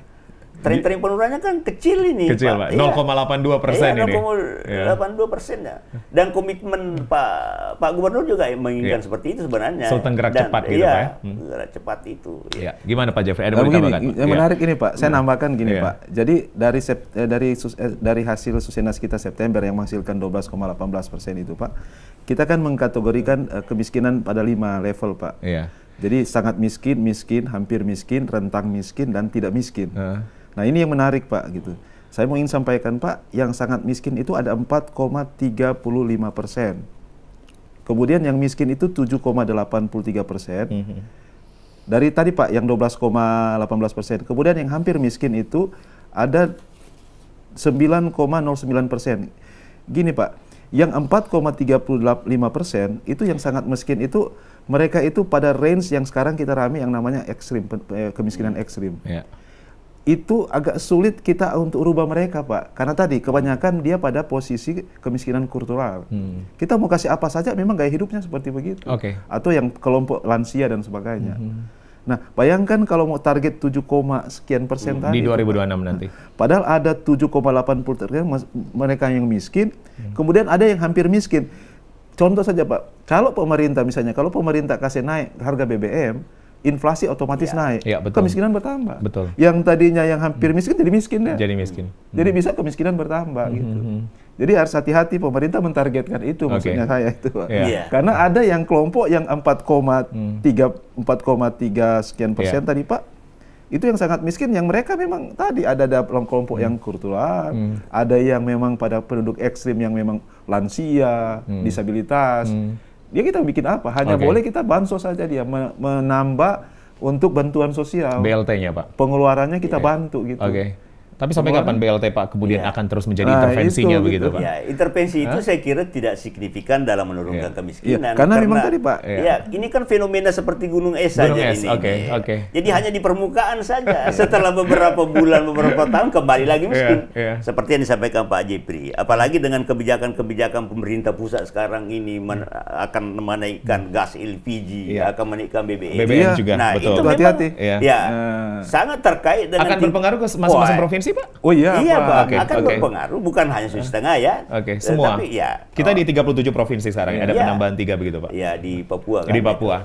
Tren penurunannya kan kecil ini, kecil, Pak. 0,82% ini. 0,82% ya. Dan komitmen Pak Gubernur juga menginginkan seperti itu sebenarnya. Sultan gerak cepat gitu, Pak ya. Gerak cepat itu. Ya. Gimana Pak Jeffrey? Ada mau ditambahkan? Yang menarik ini Pak, saya nambahkan gini Pak. Jadi dari hasil Susenas kita September yang menghasilkan 12,18% itu Pak, kita kan mengkategorikan kemiskinan pada 5 level Pak. Iya. Jadi sangat miskin, miskin, hampir miskin, rentang miskin, dan tidak miskin. Nah ini yang menarik Pak gitu. Saya mau ingin sampaikan Pak, yang sangat miskin itu ada 4,35%. Kemudian yang miskin itu 7,83%. Dari tadi Pak yang 12,18%. Kemudian yang hampir miskin itu ada 9,09%. Gini Pak, yang 4,35% itu yang sangat miskin itu mereka itu pada range yang sekarang kita rame yang namanya ekstrim, kemiskinan ekstrim. Itu agak sulit kita untuk rubah mereka Pak, karena tadi kebanyakan dia pada posisi kemiskinan kultural. Kita mau kasih apa saja memang gaya hidupnya seperti begitu. Atau yang kelompok lansia dan sebagainya. Nah, bayangkan kalau mau target 7, sekian persen tadi di 2026 nanti. Padahal ada 7,80% mereka yang miskin, kemudian ada yang hampir miskin. Contoh saja Pak, kalau pemerintah kasih naik harga BBM, inflasi otomatis naik, kemiskinan bertambah. Yang tadinya yang hampir miskin jadi miskin ya. Jadi miskin. Jadi bisa kemiskinan bertambah gitu. Jadi harus hati-hati pemerintah mentargetkan itu maksudnya saya itu. Karena ada yang kelompok yang 4,3 sekian persen tadi Pak. Itu yang sangat miskin yang mereka memang tadi ada dalam kelompok yang kultural, ada yang memang pada penduduk ekstrim yang memang lansia, disabilitas. Dia kita bikin apa? Hanya boleh kita bansos saja dia menambah untuk bantuan sosial. BLT-nya Pak. Pengeluarannya kita bantu gitu. Tapi sampai kapan BLT Pak kemudian akan terus menjadi intervensinya begitu Pak? Ya, intervensi itu saya kira tidak signifikan dalam menurunkan kemiskinan. Karena memang tadi Pak. Ini kan fenomena seperti gunung es saja ini. Jadi hanya di permukaan saja. Setelah beberapa bulan, beberapa tahun kembali lagi miskin. Seperti yang disampaikan Pak Jeffrey. Apalagi dengan kebijakan-kebijakan pemerintah pusat sekarang ini akan menaikkan gas LPG, akan menaikkan BBM. BBM juga. Nah, betul. itu hati-hati. Sangat terkait dengan akan berpengaruh ke masing-masing provinsi Pak? Oh iya Pak, akan berpengaruh, bukan hanya Sulawesi Tengah ya. Semua. Tapi kita di 37 provinsi sekarang, ada penambahan 3 begitu Pak? Iya, di Papua kan. Di Papua.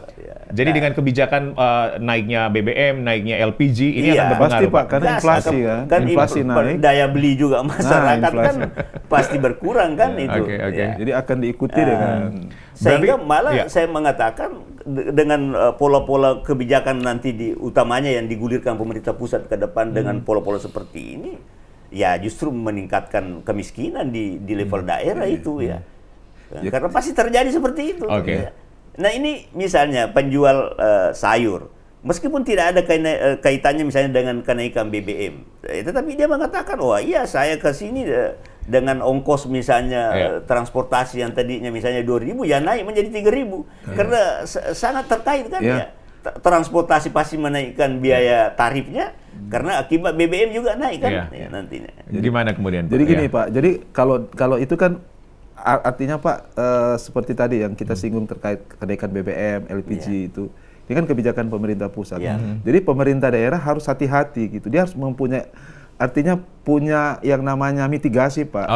Jadi dengan kebijakan naiknya BBM, naiknya LPG, ini akan berpengaruh pasti Pak, karena inflasi kan. Inflasi naik. Daya beli juga masyarakat kan pasti berkurang kan itu. Jadi akan diikuti dengan. Sehingga malah saya mengatakan dengan pola-pola kebijakan nanti utamanya yang digulirkan pemerintah pusat ke depan dengan pola-pola seperti ini, ya justru meningkatkan kemiskinan di level daerah itu ya. Karena pasti terjadi seperti itu. Ya. Nah ini misalnya penjual sayur, meskipun tidak ada kaitannya misalnya dengan kenaikan BBM, tetapi dia mengatakan, wah iya saya ke sini dengan ongkos misalnya transportasi yang tadinya misalnya 2.000 ya naik menjadi 3.000 karena sangat terkait kan ya. Transportasi pasti menaikkan biaya tarifnya karena akibat BBM juga naik kan nantinya. Jadi gimana kemudian Pak? Jadi gini Pak, jadi kalau itu kan artinya Pak seperti tadi yang kita singgung terkait kenaikan BBM, LPG itu. Ini kan kebijakan pemerintah pusat. Jadi pemerintah daerah harus hati-hati gitu. Dia harus mempunyai artinya punya yang namanya mitigasi Pak.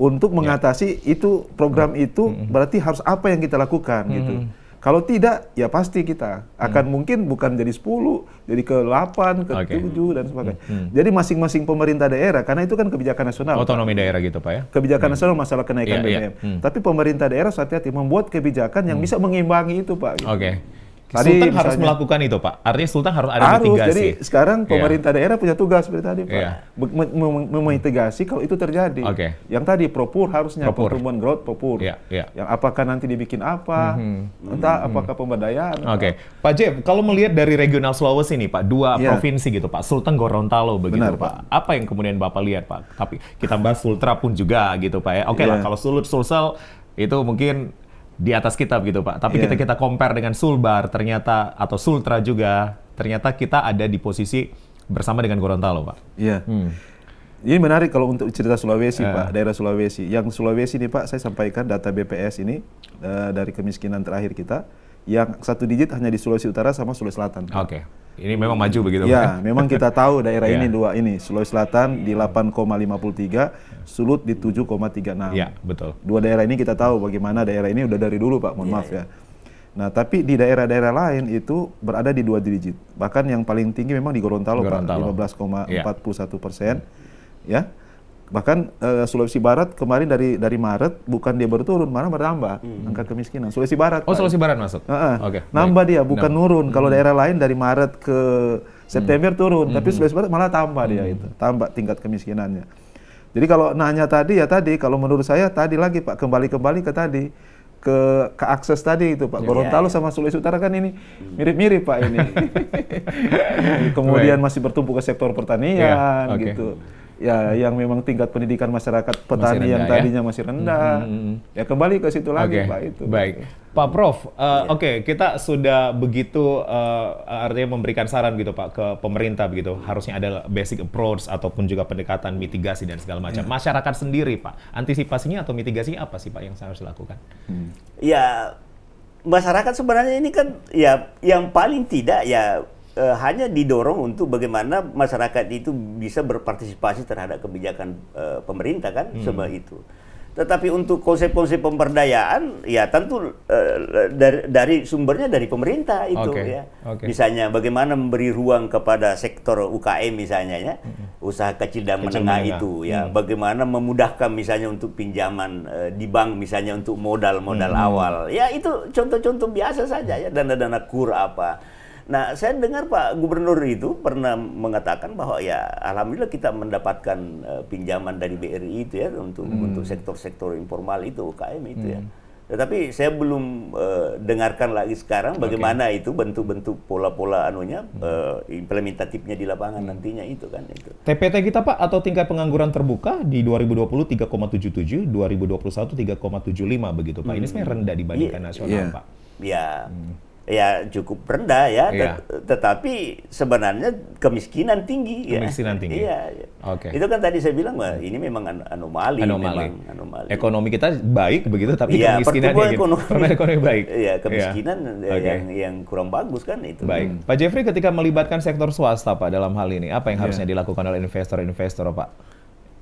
Untuk mengatasi itu program itu berarti harus apa yang kita lakukan gitu. Kalau tidak ya pasti kita akan mungkin bukan jadi 10, jadi ke 8, ke 7 dan sebagainya. Jadi masing-masing pemerintah daerah karena itu kan kebijakan nasional. Otonomi daerah gitu Pak ya. Kebijakan nasional masalah kenaikan BBM. Tapi pemerintah daerah hati-hati membuat kebijakan yang bisa mengimbangi itu Pak. Gitu. Sultan harus melakukan itu Pak. Artinya Sultan harus ada mitigasi. Jadi sekarang pemerintah daerah punya tugas seperti tadi Pak. Memitigasi kalau itu terjadi. Yang tadi propur harusnya pertumbuhan growth propur. Yang apakah nanti dibikin apa? Entah apakah pemberdayaan. Pak Jeff, kalau melihat dari regional Sulawesi nih Pak, 2 provinsi gitu Pak, Sulteng Gorontalo begitu Pak. Apa yang kemudian Bapak lihat Pak? Tapi kita bahas Sultra pun juga gitu Pak ya. Lah kalau Sulsel itu mungkin di atas kita begitu Pak. Tapi kita compare dengan Sulbar ternyata atau Sultra juga ternyata kita ada di posisi bersama dengan Gorontalo Pak. Ini menarik kalau untuk cerita Sulawesi Pak, daerah Sulawesi. Yang Sulawesi nih Pak, saya sampaikan data BPS ini dari kemiskinan terakhir kita yang 1 digit hanya di Sulawesi Utara sama Sulawesi Selatan. Ini memang maju begitu Pak? Ya, memang kita tahu daerah Iya. ini dua ini, Sulawesi Selatan di 8,53, Sulut di 7,36. Iya, betul. Dua daerah ini kita tahu bagaimana daerah ini udah dari dulu Pak, mohon maaf ya. Nah, tapi di daerah-daerah lain itu berada di 2 digit. Bahkan yang paling tinggi memang di Gorontalo. Pak, 15,41%. Ya. Bahkan Sulawesi Barat kemarin dari Maret bukan dia baru turun, malah bertambah angka kemiskinan. Sulawesi Barat. Oh, Pak. Sulawesi Barat masuk. Oke. Nambah dia, bukan nurun. Kalau daerah lain dari Maret ke September turun, tapi Sulawesi Barat malah tambah dia itu, tambah tingkat kemiskinannya. Jadi kalau nanya tadi ya tadi, kalau menurut saya tadi lagi Pak, kembali ke tadi. Ke akses tadi itu Pak, Gorontalo sama Sulawesi Utara kan ini mirip-mirip Pak ini. Kemudian masih bertumpu ke sektor pertanian gitu. Ya, yang memang tingkat pendidikan masyarakat petani yang tadinya masih rendah. Ya kembali ke situ lagi Pak itu. Baik, Pak Prof. Oke, kita sudah begitu artinya memberikan saran gitu Pak ke pemerintah begitu. Harusnya ada basic approach ataupun juga pendekatan mitigasi dan segala macam. Masyarakat sendiri Pak, antisipasinya atau mitigasinya apa sih Pak yang harus dilakukan? Ya, masyarakat sebenarnya ini kan ya yang paling tidak ya hanya didorong untuk bagaimana masyarakat itu bisa berpartisipasi terhadap kebijakan pemerintah kan, semua itu. Tetapi untuk konsep-konsep pemberdayaan, ya tentu dari sumbernya dari pemerintah itu ya. Misalnya bagaimana memberi ruang kepada sektor UKM misalnya ya, usaha kecil dan menengah itu ya. Bagaimana memudahkan misalnya untuk pinjaman di bank misalnya untuk modal awal. Ya itu contoh-contoh biasa saja ya, dana-dana kur apa. Nah, saya dengar Pak Gubernur itu pernah mengatakan bahwa ya alhamdulillah kita mendapatkan pinjaman dari BRI itu ya untuk sektor-sektor informal itu UKM itu ya. Tetapi saya belum dengarkan lagi sekarang bagaimana itu bentuk-bentuk pola-pola anunya implementatifnya di lapangan nantinya itu kan itu. TPT kita Pak atau tingkat pengangguran terbuka di 2020 3,77, 2021 3,75 begitu Pak. Ini sebenarnya rendah dibandingkan nasional Pak. Ya cukup rendah ya, tetapi sebenarnya kemiskinan tinggi. Kemiskinan tinggi. Iya. Itu kan tadi saya bilang ini memang anomali. Ekonomi kita baik begitu, tapi kemiskinannya ekonomi baik. Iya, kemiskinan yang kurang bagus kan itu. Baik, Pak Jeffrey ketika melibatkan sektor swasta Pak dalam hal ini, apa yang harusnya dilakukan oleh investor-investor Pak?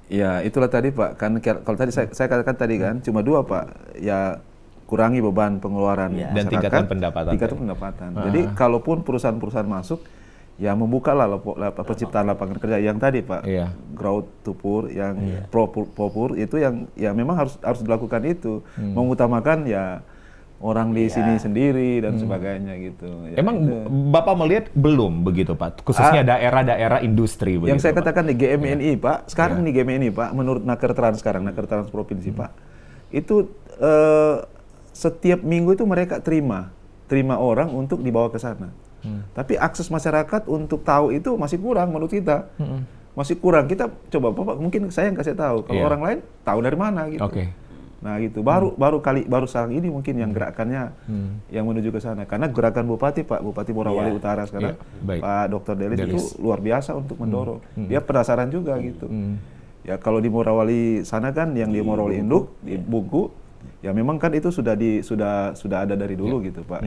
Ya itulah tadi Pak, kan kalau tadi saya katakan tadi kan cuma 2 Pak, ya kurangi beban pengeluaran dan tingkatkan pendapatan. Jadi kalaupun perusahaan-perusahaan masuk, ya membukalah penciptaan lapangan kerja yang tadi Pak, growth to poor, yang pro poor itu yang ya memang harus dilakukan itu, mengutamakan ya orang di sini sendiri dan sebagainya gitu. Ya, emang Bapak melihat belum begitu Pak, khususnya daerah-daerah industri begitu. Yang saya katakan di GMNI Pak, sekarang di GMNI Pak, menurut Nakertrans sekarang, Nakertrans Provinsi Pak, itu setiap minggu itu mereka terima orang untuk dibawa ke sana. Tapi akses masyarakat untuk tahu itu masih kurang menurut kita. Masih kurang. Kita coba Bapak mungkin saya yang kasih tahu. Kalau orang lain tahu dari mana gitu. Nah gitu. Baru sekarang ini mungkin yang gerakannya yang menuju ke sana. Karena gerakan Bupati Pak, Bupati Morowali Utara sekarang, Pak Dr. Delis itu luar biasa untuk mendorong. Dia penasaran juga gitu. Ya kalau di Morowali sana kan yang di Morowali Induk, di Bungku, ya memang kan itu sudah ada dari dulu gitu Pak.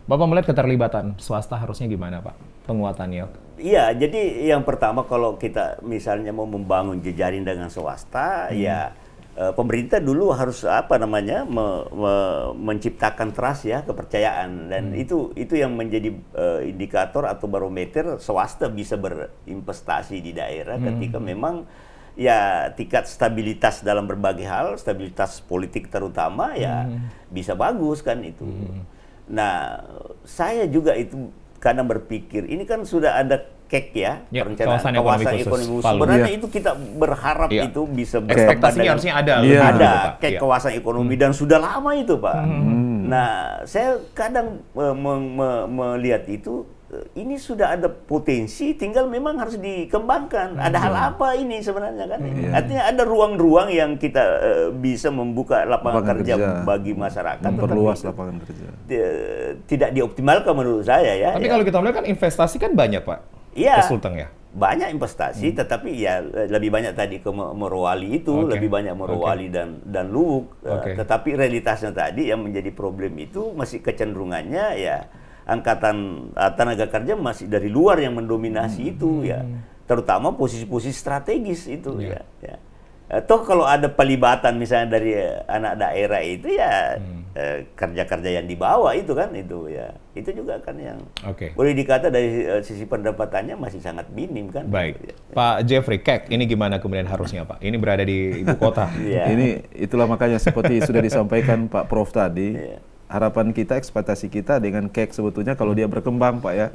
Bapak melihat keterlibatan swasta harusnya gimana Pak penguatannya? Iya, jadi yang pertama kalau kita misalnya mau membangun jejaring dengan swasta, ya pemerintah dulu harus menciptakan trust ya, kepercayaan, dan itu yang menjadi indikator atau barometer swasta bisa berinvestasi di daerah ketika memang ya tingkat stabilitas dalam berbagai hal, stabilitas politik terutama ya bisa bagus kan itu. Nah, saya juga itu kadang berpikir ini kan sudah ada KEK ya, perencanaan kawasan ekonomi khusus. Sebenarnya itu kita berharap itu bisa ekspektasinya harusnya ada KEK kawasan ekonomi dan sudah lama itu Pak. Nah, saya kadang melihat itu ini sudah ada potensi, tinggal memang harus dikembangkan. Ada hal apa ini sebenarnya kan? Artinya ada ruang-ruang yang kita bisa membuka lapangan kerja bagi masyarakat. Memperluas lapangan kerja. Tidak dioptimalkan menurut saya ya. Tapi kalau kita melihat kan investasi kan banyak Pak. Iya. Ke Sulteng ya. Banyak investasi, tetapi ya lebih banyak tadi ke Morowali itu, lebih banyak Morowali dan Luwuk. Tetapi realitasnya tadi yang menjadi problem itu masih kecenderungannya ya angkatan tenaga kerja masih dari luar yang mendominasi itu ya, terutama posisi-posisi strategis itu ya. Toh kalau ada pelibatan misalnya dari anak daerah itu ya kerja-kerja yang dibawa itu kan itu ya, itu juga kan yang boleh dikata dari sisi pendapatannya masih sangat minim kan. Baik, gitu, ya. Pak Jeffrey, KEK ini gimana kemudian harusnya Pak? Ini berada di ibu kota. Ini itulah makanya seperti sudah disampaikan Pak Prof tadi, harapan kita, ekspektasi kita dengan KEK sebetulnya kalau dia berkembang Pak ya.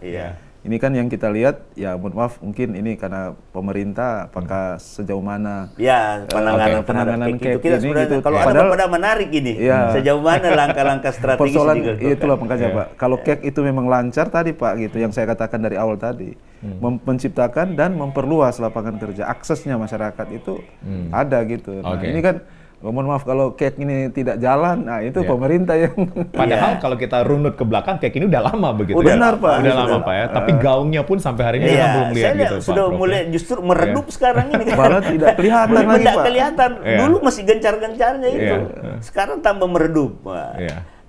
Ini kan yang kita lihat, ya mohon maaf mungkin ini karena pemerintah apakah sejauh mana penanganan KEK itu kita ini gitu. Kalau ada pada menarik ini, sejauh mana langkah-langkah strategis itulah makanya Pak. Kalau KEK itu memang lancar tadi Pak gitu, yang saya katakan dari awal tadi, menciptakan dan memperluas lapangan kerja, aksesnya masyarakat itu ada gitu. Nah, ini kan mohon maaf kalau KEK ini tidak jalan, nah itu pemerintah yang... Padahal kalau kita runut ke belakang, KEK ini udah lama begitu. Benar Pak. Udah lama Pak ya, tapi gaungnya pun sampai hari ini kita belum lihat gitu Pak. Sudah mulai justru meredup sekarang ini. Malah tidak kelihatan lagi Pak. Tidak kelihatan, dulu masih gencar-gencarnya itu. Sekarang tambah meredup.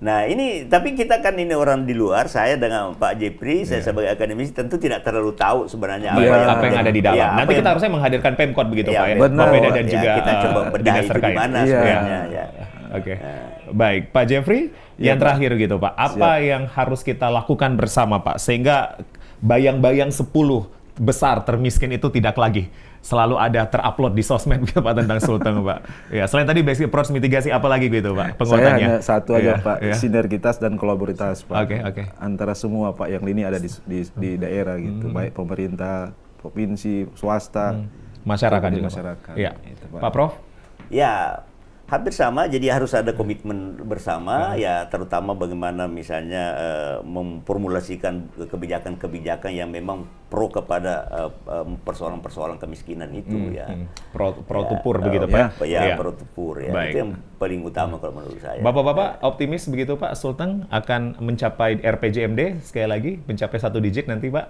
Nah ini, tapi kita kan ini orang di luar, saya dengan Pak Jeffrey, saya sebagai akademisi tentu tidak terlalu tahu sebenarnya apa yang ada di dalam. Nanti kita harusnya menghadirkan Pemkot begitu Pak ya, Bapeda dan juga kita coba bedah itu di mana sebenarnya. Baik, Pak Jeffrey, yang terakhir gitu Pak, apa yang harus kita lakukan bersama Pak, sehingga bayang-bayang 10 besar termiskin itu tidak lagi selalu ada terupload di sosmed gitu Pak tentang Sulteng Pak. Ya, selain tadi basic approach mitigasi apa lagi gitu Pak penguatannya? Saya hanya satu aja Pak, sinergitas dan kolaboritas Pak. Antara semua Pak yang ini ada di daerah gitu, baik pemerintah, provinsi, swasta, masyarakat juga. Masyarakat. Ya. Gitu, Pak Prof? Ya, hampir sama, jadi harus ada komitmen bersama, ya terutama bagaimana misalnya memformulasikan kebijakan-kebijakan yang memang pro kepada persoalan-persoalan kemiskinan itu ya. Pro tupur begitu Pak? Ya, pro tupur ya. Itu yang paling utama kalau menurut saya. Bapak-bapak optimis begitu Pak, Sulteng akan mencapai RPJMD sekali lagi, mencapai 1 digit nanti Pak?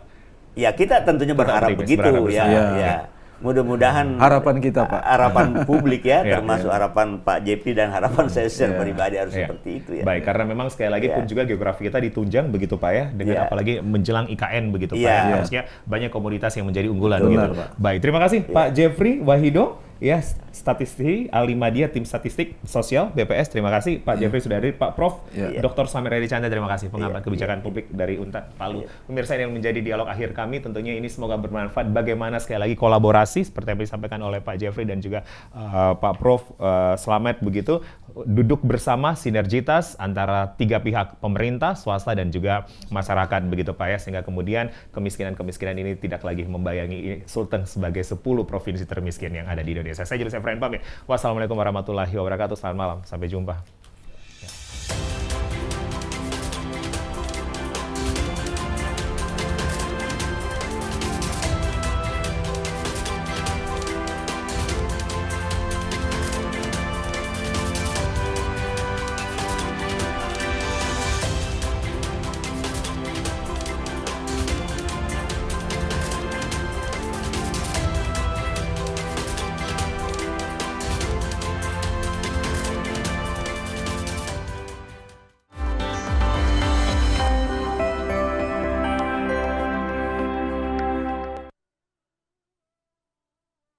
Ya kita tentunya berharap begitu ya. Mudah-mudahan harapan kita Pak, harapan publik ya, termasuk harapan Pak JP dan harapan saya secara pribadi harus seperti itu ya. Baik, karena memang sekali lagi pun juga geografi kita ditunjang begitu Pak ya, dengan apalagi menjelang IKN begitu Pak ya. Harusnya banyak komoditas yang menjadi unggulan gitu. Baik, terima kasih Pak Jeffrey Wahido. Ya, statistiki ahli media tim statistik sosial BPS. Terima kasih Pak Jeffrey sudah hadir. Pak Prof. Dr. Samir Edi Chandra, terima kasih pengamat kebijakan publik dari UNTAD Palu. Pemirsa, ini yang menjadi dialog akhir kami. Tentunya ini semoga bermanfaat. Bagaimana sekali lagi kolaborasi seperti yang disampaikan oleh Pak Jeffrey dan juga Pak Prof. Slamet begitu, duduk bersama sinergitas antara 3 pihak, pemerintah, swasta dan juga masyarakat begitu Pak ya, sehingga kemudian kemiskinan ini tidak lagi membayangi Sulteng sebagai 10 provinsi termiskin yang ada di Indonesia. Saya Julius Efrain pamit. Wassalamualaikum warahmatullahi wabarakatuh. Selamat malam. Sampai jumpa.